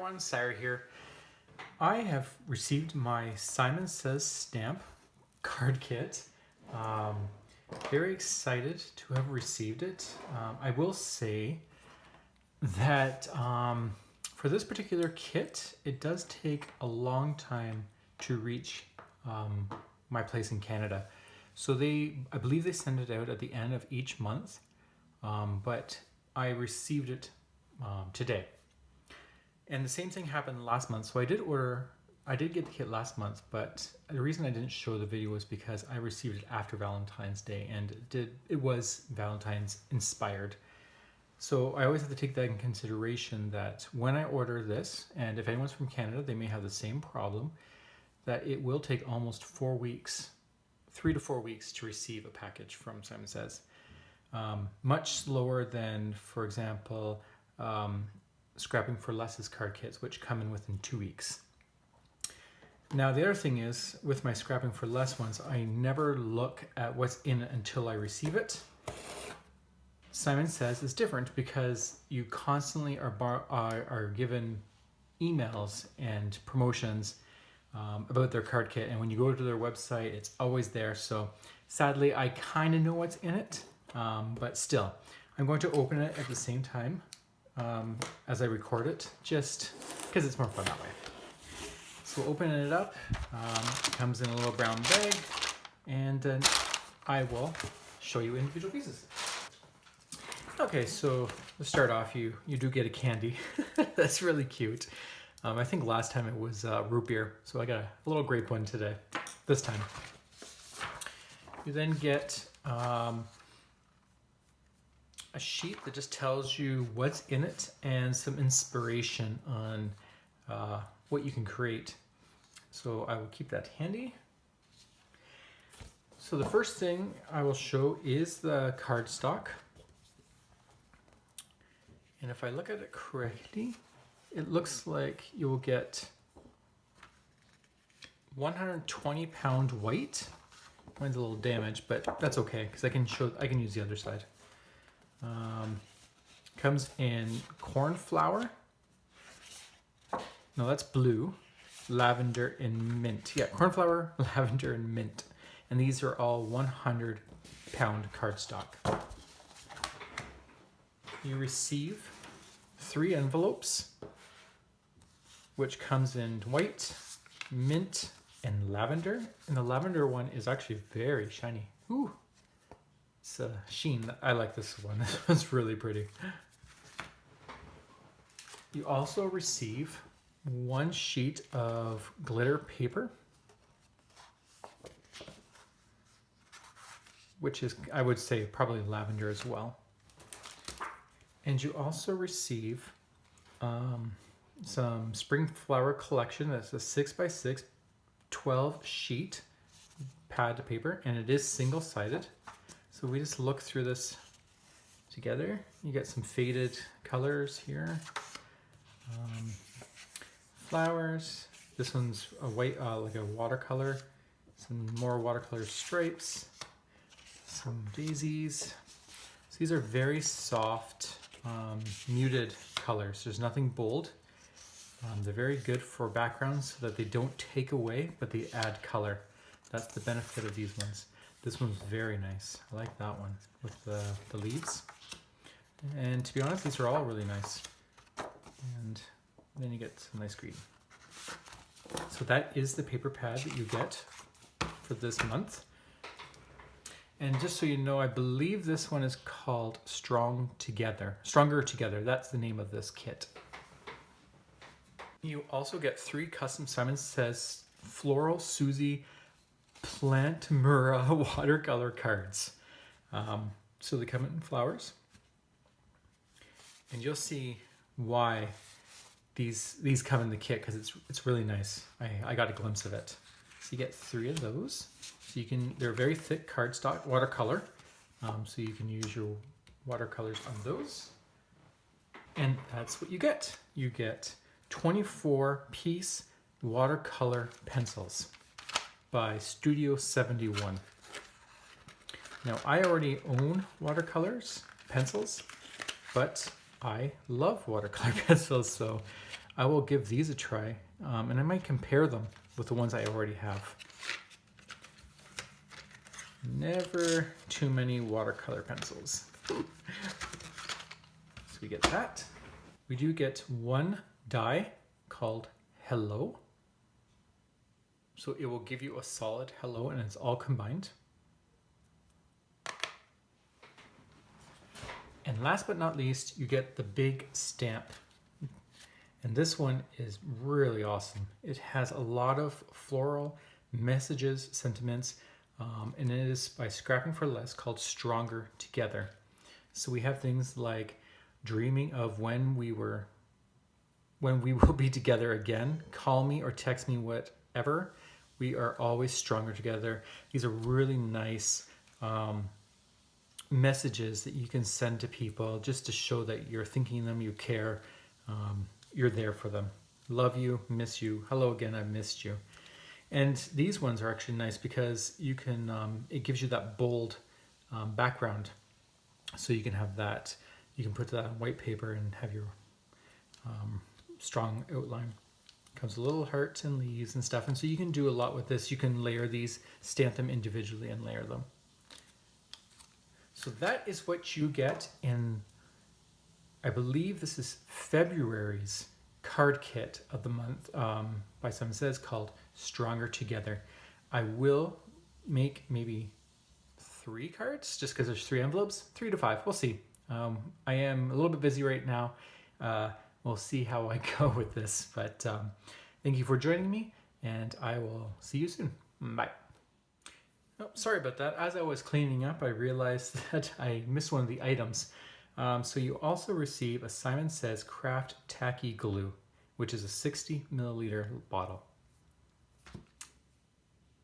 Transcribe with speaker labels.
Speaker 1: everyone, Sejr here. I have received my Simon Says stamp card kit. Very excited to have received it. I will say that for this particular kit, it does take a long time to reach my place in Canada. So I believe they send it out at the end of each month, but I received it today. And the same thing happened last month. So I did get the kit last month, but the reason I didn't show the video was because I received it after Valentine's Day, and it was Valentine's inspired. So I always have to take that in consideration, that when I order this, and if anyone's from Canada, they may have the same problem, that it will take almost 4 weeks, 3 to 4 weeks to receive a package from Simon Says. Much slower than, for example, Scrapping for Less's card kits, which come in within 2 weeks. Now the other thing is, with my Scrapping for Less ones, I never look at what's in it until I receive it. Simon Says is different because you constantly are given emails and promotions about their card kit, and when you go to their website, it's always there. So sadly, I kind of know what's in it, but still, I'm going to open it at the same time as I record it, just because it's more fun that way. So opening it up, it comes in a little brown bag, and then I will show you individual pieces. Okay, so to start off, you do get a candy. That's really cute. I think last time it was root beer, so I got a little grape one today, this time. You then get a sheet that just tells you what's in it and some inspiration on what you can create. So I will keep that handy. So the first thing I will show is the cardstock. And if I look at it correctly, it looks like you will get 120 pound white. Mine's a little damaged, but that's okay because I can use the other side. Comes in corn flour. No, that's blue. Lavender and mint. Yeah, corn flour, lavender, and mint. And these are all 100 pound cardstock. You receive 3 envelopes, which comes in white, mint, and lavender. And the lavender one is actually very shiny. Ooh, it's a sheen. I like this one. This one's really pretty. You also receive 1 sheet of glitter paper, which is, I would say, probably lavender as well. And you also receive some Spring Flower Collection. That's a 6x6 12 sheet pad paper, and it is single-sided. So we just look through this together. You get some faded colors here. Flowers. This one's a white, like a watercolor. Some more watercolor stripes. Some daisies. So these are very soft, muted colors. There's nothing bold. They're very good for backgrounds so that they don't take away, but they add color. That's the benefit of these ones. This one's very nice. I like that one with the leaves. And to be honest, these are all really nice. And then you get some nice green. So that is the paper pad that you get for this month. And just so you know, I believe this one is called Stronger Together. That's the name of this kit. You also get 3 custom Simon Says Floral Susie Plant Mura watercolor cards. So they come in flowers. And you'll see why these come in the kit, because it's really nice. I got a glimpse of it. So you get 3 of those. So they're very thick cardstock, watercolor. So you can use your watercolors on those. And that's what you get. You get 24-piece watercolor pencils by Studio 71. Now I already own watercolors, pencils, but I love watercolor pencils, so I will give these a try, and I might compare them with the ones I already have. Never too many watercolor pencils. So we get that. We do get one die called Hello. So it will give you a solid hello, and it's all combined. And last but not least, you get the big stamp. And this one is really awesome. It has a lot of floral messages, sentiments, and it is by Scrapping for Less, called Stronger Together. So we have things like dreaming of when we will be together again. Call me or text me, whatever. We are always stronger together. These are really nice messages that you can send to people just to show that you're thinking of them, you care, you're there for them. Love you, miss you, hello again, I missed you. And these ones are actually nice because you can, it gives you that bold background. So you can have that, you can put that on white paper and have your strong outline. Comes with little hearts and leaves and stuff. And so you can do a lot with this. You can layer these, stamp them individually and layer them. So that is what you get in, I believe this is February's card kit of the month by Simon Says, called Stronger Together. I will make maybe 3 cards just because there's 3 envelopes, 3 to 5, we'll see. I am a little bit busy right now. We'll see how I go with this, but thank you for joining me, and I will see you soon. Bye. Oh, sorry about that. As I was cleaning up, I realized that I missed one of the items. So you also receive a Simon Says Craft Tacky Glue, which is a 60 milliliter bottle.